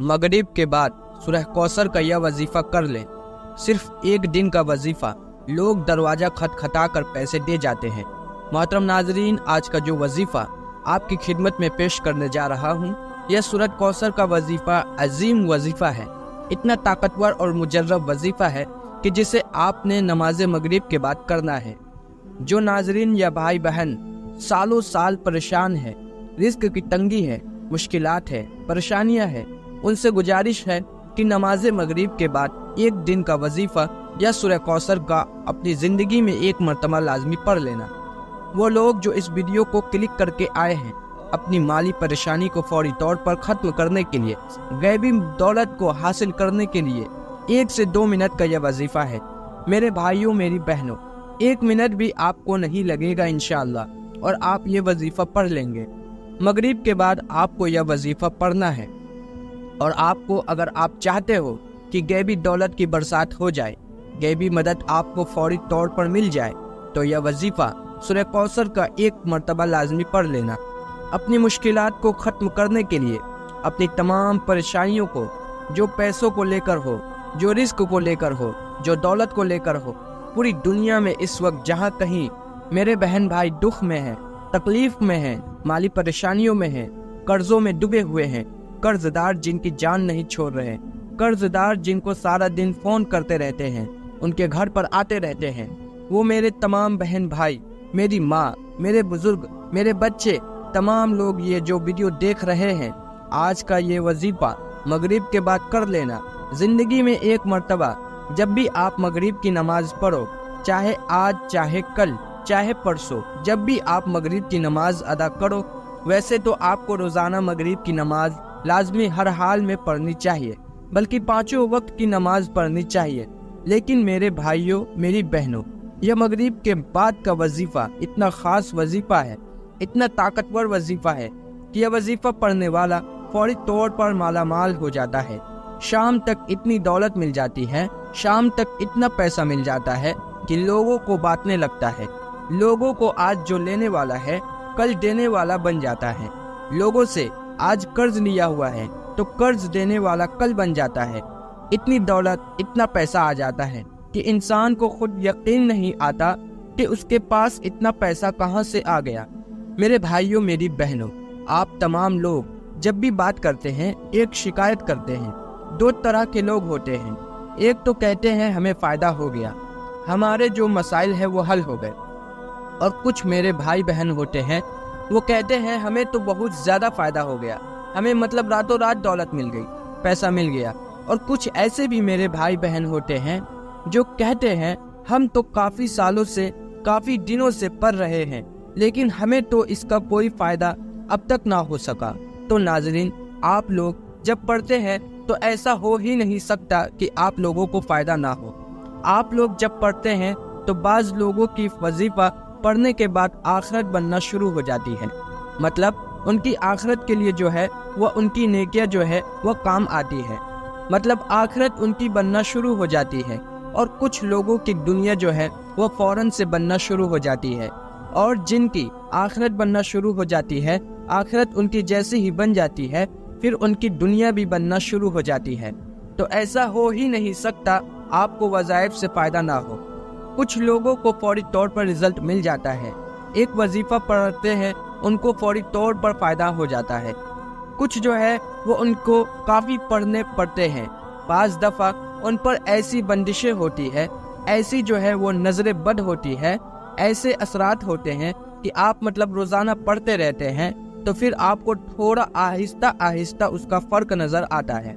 मगरिब के बाद सूरह कौसर का यह वजीफ़ा कर लें। सिर्फ एक दिन का वजीफ़ा, लोग दरवाज़ा खटखटा कर पैसे दे जाते हैं। मोहतरम नाजरीन, आज का जो वजीफ़ा आपकी खिदमत में पेश करने जा रहा हूँ, यह सूरह कौसर का वजीफ़ा अजीम वजीफ़ा है। इतना ताकतवर और मुजर्रब वजीफ़ा है कि जिसे आपने नमाज मगरिब के बाद करना है। जो नाजरीन या भाई बहन सालों साल परेशान है, रिस्क की तंगी है, मुश्किलात है, परेशानियां है, उनसे गुजारिश है कि नमाज मगरिब के बाद एक दिन का वजीफ़ा या सूरह कौसर का अपनी ज़िंदगी में एक मरतबा लाजमी पढ़ लेना। वो लोग जो इस वीडियो को क्लिक करके आए हैं, अपनी माली परेशानी को फौरी तौर पर ख़त्म करने के लिए, गैबी दौलत को हासिल करने के लिए 1 से 2 मिनट का यह वजीफ़ा है। मेरे भाइयों, मेरी बहनों, 1 मिनट भी आपको नहीं लगेगा इंशाअल्लाह, और आप ये वजीफ़ा पढ़ लेंगे। मगरिब के बाद आपको यह वजीफ़ा पढ़ना है। और आपको, अगर आप चाहते हो कि गैबी दौलत की बरसात हो जाए, गैबी मदद आपको फौरी तौर पर मिल जाए, तो यह वजीफ़ा सूरह कौसर का एक मरतबा लाजमी पढ़ लेना। अपनी मुश्किलात को ख़त्म करने के लिए, अपनी तमाम परेशानियों को, जो पैसों को लेकर हो, जो रिस्क को लेकर हो, जो दौलत को लेकर हो, पूरी दुनिया में इस वक्त जहाँ कहीं मेरे बहन भाई दुख में हैं, तकलीफ़ में हैं, माली परेशानियों में हैं, कर्ज़ों में डूबे हुए हैं, कर्जदार जिनकी जान नहीं छोड़ रहे, कर्जदार जिनको सारा दिन फ़ोन करते रहते हैं, उनके घर पर आते रहते हैं, वो मेरे तमाम बहन भाई, मेरी माँ, मेरे बुज़ुर्ग, मेरे बच्चे, तमाम लोग ये जो वीडियो देख रहे हैं, आज का ये वजीफ़ा मगरिब के बाद कर लेना। ज़िंदगी में एक मरतबा जब भी आप मगरिब की नमाज़ पढ़ो, चाहे आज, चाहे कल, चाहे परसों, जब भी आप मगरिब की नमाज़ अदा करो, वैसे तो आपको रोज़ाना मगरिब की नमाज़ लाजमी हर हाल में पढ़नी चाहिए, बल्कि 5 वक्त की नमाज पढ़नी चाहिए। लेकिन मेरे भाइयों, मेरी बहनों, यह मगरिब के बाद का वजीफ़ा इतना ख़ास वजीफ़ा है, इतना ताकतवर वजीफ़ा है कि यह वजीफ़ा पढ़ने वाला फौरी तौर पर माला माल हो जाता है। शाम तक इतनी दौलत मिल जाती है, शाम तक इतना पैसा मिल जाता है कि लोगों को बांटने लगता है। लोगों को आज जो लेने वाला है, कल देने वाला बन जाता है। लोगों से आज कर्ज लिया हुआ है तो कर्ज देने वाला कल बन जाता है। इतनी दौलत, इतना पैसा आ जाता है कि इंसान को खुद यकीन नहीं आता कि उसके पास इतना पैसा कहाँ से आ गया। मेरे भाइयों, मेरी बहनों, आप तमाम लोग जब भी बात करते हैं, एक शिकायत करते हैं। 2 तरह के लोग होते हैं। एक तो कहते हैं हमें फ़ायदा हो गया, हमारे जो मसाइल है वो हल हो गए। और कुछ मेरे भाई बहन होते हैं, वो कहते हैं हमें तो बहुत ज़्यादा फ़ायदा हो गया, हमें मतलब रातों रात दौलत मिल गई, पैसा मिल गया। और कुछ ऐसे भी मेरे भाई बहन होते हैं जो कहते हैं हम तो काफ़ी सालों से, काफ़ी दिनों से पढ़ रहे हैं, लेकिन हमें तो इसका कोई फ़ायदा अब तक ना हो सका। तो नाजरीन, आप लोग जब पढ़ते हैं तो ऐसा हो ही नहीं सकता कि आप लोगों को फ़ायदा ना हो। आप लोग जब पढ़ते हैं तो बाज़ लोगों की वजीफ़ा पढ़ने के बाद आखिरत बनना शुरू हो जाती है। मतलब उनकी आखिरत के लिए जो है वह उनकी नेकियां जो है वह काम आती है। मतलब आखिरत उनकी बनना शुरू हो जाती है। और कुछ लोगों की दुनिया जो है वह फ़ौरन से बनना शुरू हो जाती है। और जिनकी आखिरत बनना शुरू हो जाती है, आखिरत उनकी जैसी ही बन जाती है, फिर उनकी दुनिया भी बनना शुरू हो जाती है। तो ऐसा हो ही नहीं सकता आपको वज़ाइफ से फ़ायदा ना हो। कुछ लोगों को फौरी तौर पर रिजल्ट मिल जाता है, एक वजीफ़ा पढ़ते हैं उनको फौरी तौर पर फ़ायदा हो जाता है। कुछ जो है वो उनको काफ़ी पढ़ने पड़ते हैं। बाज़ दफ़ा उन पर ऐसी बंदिशें होती है, ऐसी जो है वो नज़र बद होती है, ऐसे असरात होते हैं कि आप मतलब रोज़ाना पढ़ते रहते हैं तो फिर आपको थोड़ा आहिस्ता आहिस्ता उसका फ़र्क नज़र आता है।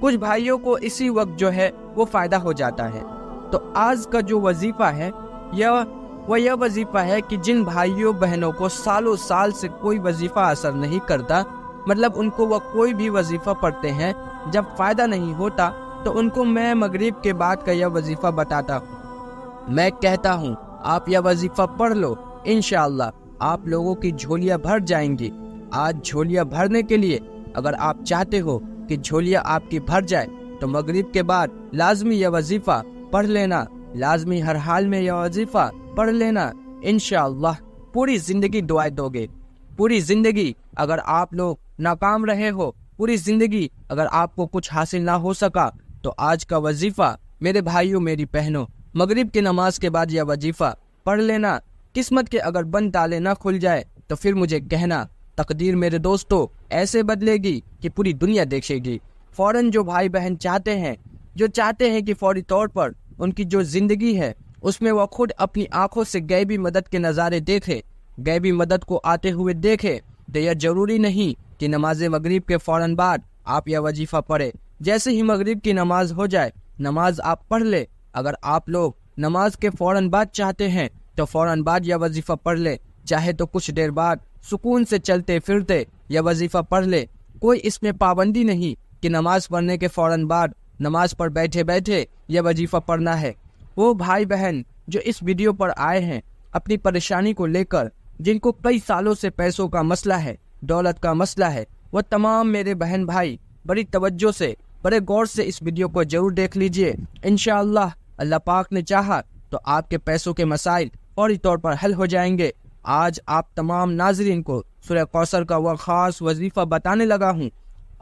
कुछ भाइयों को इसी वक्त जो है वो फ़ायदा हो जाता है। तो आज का जो वजीफ़ा है यह वजीफ़ा है कि जिन भाइयों बहनों को सालों साल से कोई वजीफ़ा असर नहीं करता, मतलब उनको वह कोई भी वजीफ़ा पढ़ते हैं, जब फ़ायदा नहीं होता, तो उनको मैं मगरिब के बाद का यह वजीफ़ा बताता हूँ। मैं कहता हूँ आप यह वजीफ़ा पढ़ लो, इंशाअल्लाह आप लोगों की झोलियाँ भर जाएंगी। आज झोलियाँ भरने के लिए अगर आप चाहते हो कि झोलियाँ आपकी भर जाए, तो मगरिब के बाद लाजमी यह वजीफ़ा पढ़ लेना, लाजमी हर हाल में यह वजीफ़ा पढ़ लेना। इंशाअल्लाह पूरी ज़िंदगी दुआएं दोगे। पूरी ज़िंदगी अगर आप लोग नाकाम रहे हो पूरी जिंदगी अगर आपको कुछ हासिल ना हो सका तो आज का वजीफा मेरे भाइयों मेरी बहनों, मगरिब की नमाज के बाद यह वजीफा पढ़ लेना। किस्मत के अगर बंद ताले ना खुल जाए तो फिर मुझे कहना, तकदीर मेरे दोस्तों ऐसे बदलेगी कि पूरी दुनिया देखेगी। फौरन जो भाई बहन चाहते हैं कि फौरी तौर पर उनकी जो जिंदगी है उसमें वह खुद अपनी आंखों से गैबी मदद के नज़ारे देखे, गैबी मदद को आते हुए देखे, तो यह जरूरी नहीं कि नमाज मगरिब के फौरन बाद आप यह वजीफा पढ़े। जैसे ही मगरिब की नमाज हो जाए नमाज आप पढ़ ले। अगर आप लोग नमाज के फौरन बाद चाहते हैं तो फौरन बाद यह वजीफा पढ़ ले, चाहे तो कुछ देर बाद सुकून से चलते फिरते यह वजीफा पढ़ ले। कोई इसमें पाबंदी नहीं कि नमाज पढ़ने के फौरन बाद नमाज पर बैठे बैठे यह वजीफा पढ़ना है। वो भाई बहन जो इस वीडियो पर आए हैं अपनी परेशानी को लेकर, जिनको कई सालों से पैसों का मसला है, दौलत का मसला है, वह तमाम मेरे बहन भाई बड़ी तवज्जो से, बड़े गौर से इस वीडियो को जरूर देख लीजिए। इंशाअल्लाह अल्लाह पाक ने चाहा तो आपके पैसों के मसाइल फौरी तौर पर हल हो जाएंगे। आज आप तमाम नाजरीन को सूरह कौसर का वह खास वजीफा बताने लगा हूँ।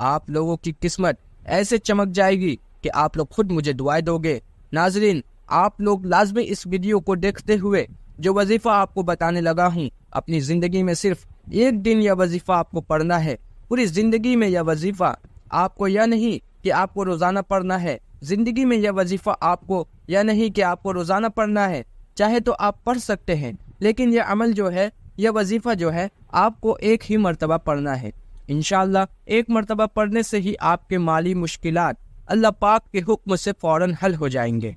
आप लोगों की किस्मत ऐसे चमक जाएगी कि आप लोग खुद मुझे दुआएं दोगे। नाजरीन, आप लोग लाजमी इस वीडियो को देखते हुए जो वजीफा आपको बताने लगा हूँ, अपनी ज़िंदगी में सिर्फ एक दिन यह वजीफा आपको पढ़ना है। पूरी ज़िंदगी में यह वजीफा आपको, यह नहीं कि आपको रोज़ाना पढ़ना है, ज़िंदगी में यह वजीफा आपको यह नहीं कि आपको रोज़ाना पढ़ना है, चाहे तो आप पढ़ सकते हैं, लेकिन यह अमल जो है, यह वजीफा जो है, आपको एक ही मरतबा पढ़ना है। इंशाअल्लाह एक मरतबा पढ़ने से ही आपके माली मुश्किलात अल्लाह पाक के हुक्म से फ़ौरन हल हो जाएंगे।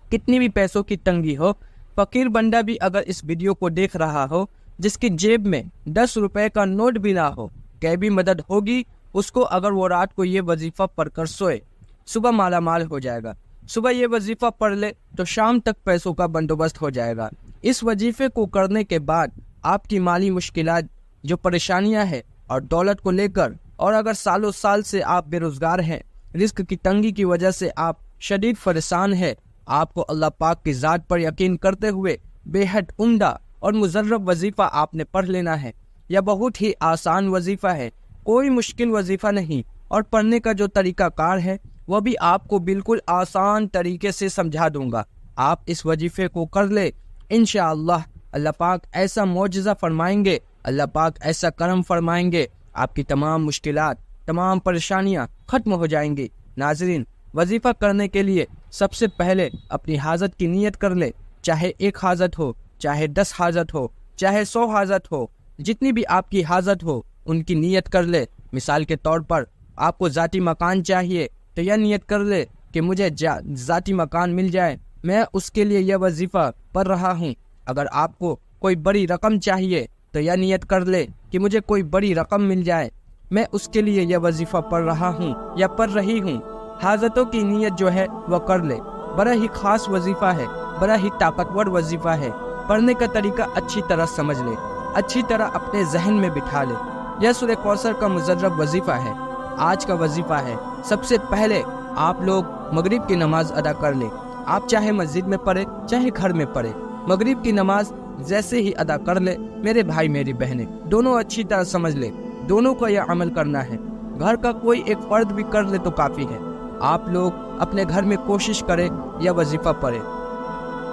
कितनी भी पैसों की तंगी हो, फ़कीर बंदा भी अगर इस वीडियो को देख रहा हो, जिसकी जेब में 10 रुपए का नोट भी ना हो, कैबी मदद होगी उसको। अगर वो रात को ये वजीफा पढ़कर सोए, सुबह माला माल हो जाएगा। सुबह ये वजीफा पढ़ ले तो शाम तक पैसों का बंदोबस्त हो जाएगा। इस वजीफे को करने के बाद आपकी माली मुश्किलात, जो परेशानियां हैं और दौलत को लेकर, और अगर सालों साल से आप बेरोजगार हैं, रिस्क की तंगी की वजह से आप शदीद परेशान हैं, आपको अल्लाह पाक की ज़ात पर यकीन करते हुए बेहद उम्दा और मुजर्रब वजीफा आपने पढ़ लेना है। यह बहुत ही आसान वजीफा है, कोई मुश्किल वजीफा नहीं, और पढ़ने का जो तरीक़ाकार है वह भी आपको बिल्कुल आसान तरीके से समझा दूंगा। आप इस वजीफे को कर ले, इंशाअल्लाह अल्लाह पाक ऐसा मौजज़ा फरमाएंगे, अल्लाह पाक ऐसा करम फरमाएंगे, आपकी तमाम मुश्किलात, तमाम परेशानियां ख़त्म हो जाएंगी। नाजरीन, वजीफ़ा करने के लिए सबसे पहले अपनी हाजत की नीयत कर ले। चाहे 1 हाजत हो, चाहे 10 हाजत हो, चाहे 100 हाजत हो, जितनी भी आपकी हाजत हो उनकी नीयत कर ले। मिसाल के तौर पर आपको ज़ाती मकान चाहिए तो यह नीयत कर ले कि मुझे ज़ाती मकान मिल जाए, मैं उसके लिए यह वजीफ़ा पढ़ रहा हूँ। अगर आपको कोई बड़ी रकम चाहिए तो यह नीयत कर ले कि मुझे कोई बड़ी रकम मिल जाए, मैं उसके लिए यह वजीफ़ा पढ़ रहा हूँ या पढ़ रही हूँ। हाजतों की नीयत जो है वह कर ले। बड़ा ही खास वजीफ़ा है, बड़ा ही ताकतवर वजीफ़ा है। पढ़ने का तरीका अच्छी तरह समझ ले, अच्छी तरह अपने जहन में बिठा ले। यह सूरह कौसर का मुजर्रब वजीफ़ा है, आज का वजीफ़ा है। सबसे पहले आप लोग मगरिब की नमाज अदा कर ले। आप चाहे मस्जिद में पढ़े, चाहे घर में पढ़े, मगरिब की नमाज जैसे ही अदा कर ले, मेरे भाई मेरी बहनें दोनों अच्छी तरह समझ ले, दोनों को यह अमल करना है। घर का कोई एक फर्द भी कर ले तो काफ़ी है। आप लोग अपने घर में कोशिश करें यह वजीफ़ा पढ़े।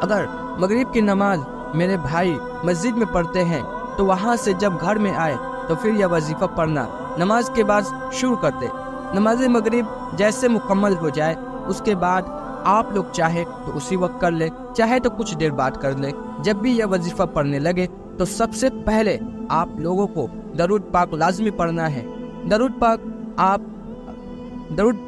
अगर मगरिब की नमाज मेरे भाई मस्जिद में पढ़ते हैं तो वहाँ से जब घर में आए तो फिर यह वजीफ़ा पढ़ना नमाज के बाद शुरू करते। नमाज मगरिब जैसे मुकम्मल हो जाए उसके बाद आप लोग चाहे तो उसी वक्त कर ले, चाहे तो कुछ देर बाद कर ले। जब भी यह वजीफ़ा पढ़ने लगे तो सबसे पहले आप लोगों को दरूद पाक लाजमी पढ़ना है। दरूद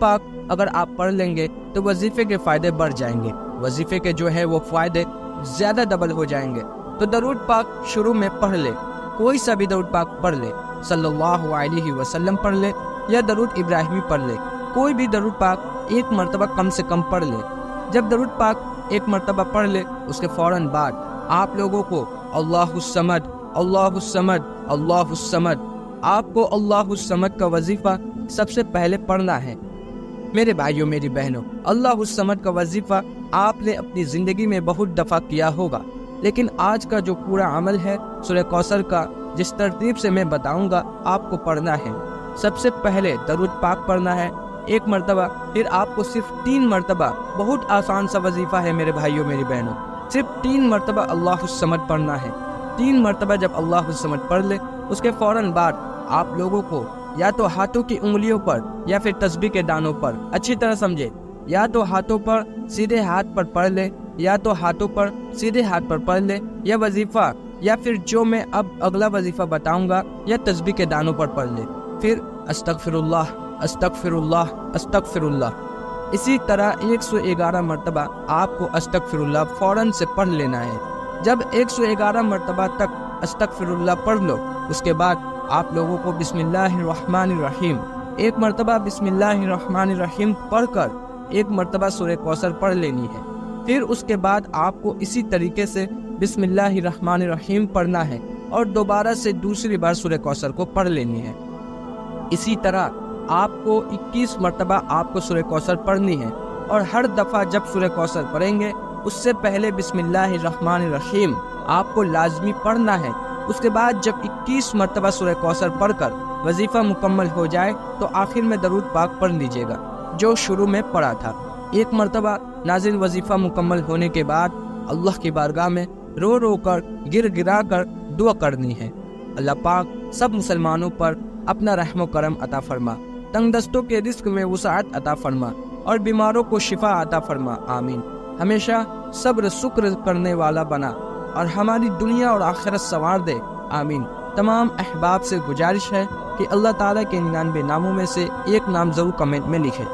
पाक अगर आप पढ़ लेंगे तो वजीफ़े के फ़ायदे बढ़ जाएंगे, वजीफ़े के जो है वो फ़ायदे ज़्यादा डबल हो जाएंगे। तो दरूद पाक शुरू में पढ़ ले, कोई सा भी दरूद पाक पढ़ ले, सल्लल्लाहु अलैहि वसल्लम पढ़ ले या दरूद इब्राहिमी पढ़ ले। कोई भी दरूद पाक एक मरतबा कम से कम पढ़ ले। जब दरूद पाक एक मरतबा पढ़ ले उसके फ़ौरन बाद आप लोगों को अल्लाहुस समद, अल्लाहुस समद, अल्लाहुस समद, आपको अल्लाहुस समद का वजीफ़ा सबसे पहले पढ़ना है। मेरे भाइयों मेरी बहनों, अल्लाहुस समद का वजीफ़ा आपने अपनी ज़िंदगी में बहुत दफ़ा किया होगा, लेकिन आज का जो पूरा अमल है सूरह कौसर का, जिस तरतीब से मैं बताऊंगा आपको पढ़ना है। سب سے پہلے درود پاک پڑھنا ہے 1 مرتبہ، پھر آپ کو صرف 3 مرتبہ، بہت آسان سا وظیفہ ہے میرے بھائیوں میری بہنوں، صرف 3 مرتبہ اللہ الصمد پڑھنا ہے۔ 3 مرتبہ جب اللہ الصمد پڑھ لے، اس کے فوراً بعد آپ لوگوں کو یا تو ہاتھوں کی انگلیوں پر یا پھر تسبیح کے دانوں پر، اچھی طرح سمجھے، یا تو ہاتھوں پر سیدھے ہاتھ پر پڑھ لے، یا تو ہاتھوں پر سیدھے ہاتھ پر پڑھ لے، یا وظیفہ یا پھر جو میں اب اگلا وظیفہ بتاؤں گا یا تسبیح کے دانوں پر پڑھ لے، پھر استغفر اللہ استغفر اللہ استغفر اللہ۔ اسی طرح 111 مرتبہ آپ کو استغفر اللہ فوراً سے پڑھ لینا ہے۔ جب 111 مرتبہ تک استغفر اللہ پڑھ لو، اس کے بعد آپ لوگوں کو بسم اللہ الرحمن الرحیم 1 مرتبہ بسم اللہ الرحمن الرحیم پڑھ کر 1 مرتبہ سورہ کوثر پڑھ لینی ہے۔ پھر اس کے بعد آپ کو اسی طریقے سے بسم اللہ الرحمن الرحیم پڑھنا ہے اور دوبارہ سے دوسری بار سورہ کوثر کو پڑھ لینی ہے۔ اسی طرح آپ کو 21 مرتبہ آپ کو سورہ کوثر پڑھنی ہے، اور ہر دفعہ جب سورہ کوثر پڑھیں گے اس سے پہلے بسم اللہ الرحمن الرحیم آپ کو لازمی پڑھنا ہے۔ اس کے بعد جب 21 مرتبہ سورہ کوثر پڑھ کر وظیفہ مکمل ہو جائے تو آخر میں درود پاک پڑھ لیجیے گا جو شروع میں پڑھا تھا۔ 1 مرتبہ نازل وظیفہ مکمل ہونے کے بعد اللہ کی بارگاہ میں رو رو کر گر گرا کر دعا کرنی ہے۔ اللہ پاک سب مسلمانوں پر اپنا رحم و کرم عطا فرما، تنگ دستوں کے رزق میں وسعت عطا فرما اور بیماروں کو شفا عطا فرما، آمین۔ ہمیشہ صبر شکر کرنے والا بنا اور ہماری دنیا اور آخرت سنوار دے، آمین۔ تمام احباب سے گزارش ہے کہ اللہ تعالیٰ کے 99 ناموں میں سے ایک نام ضرور کمنٹ میں لکھے۔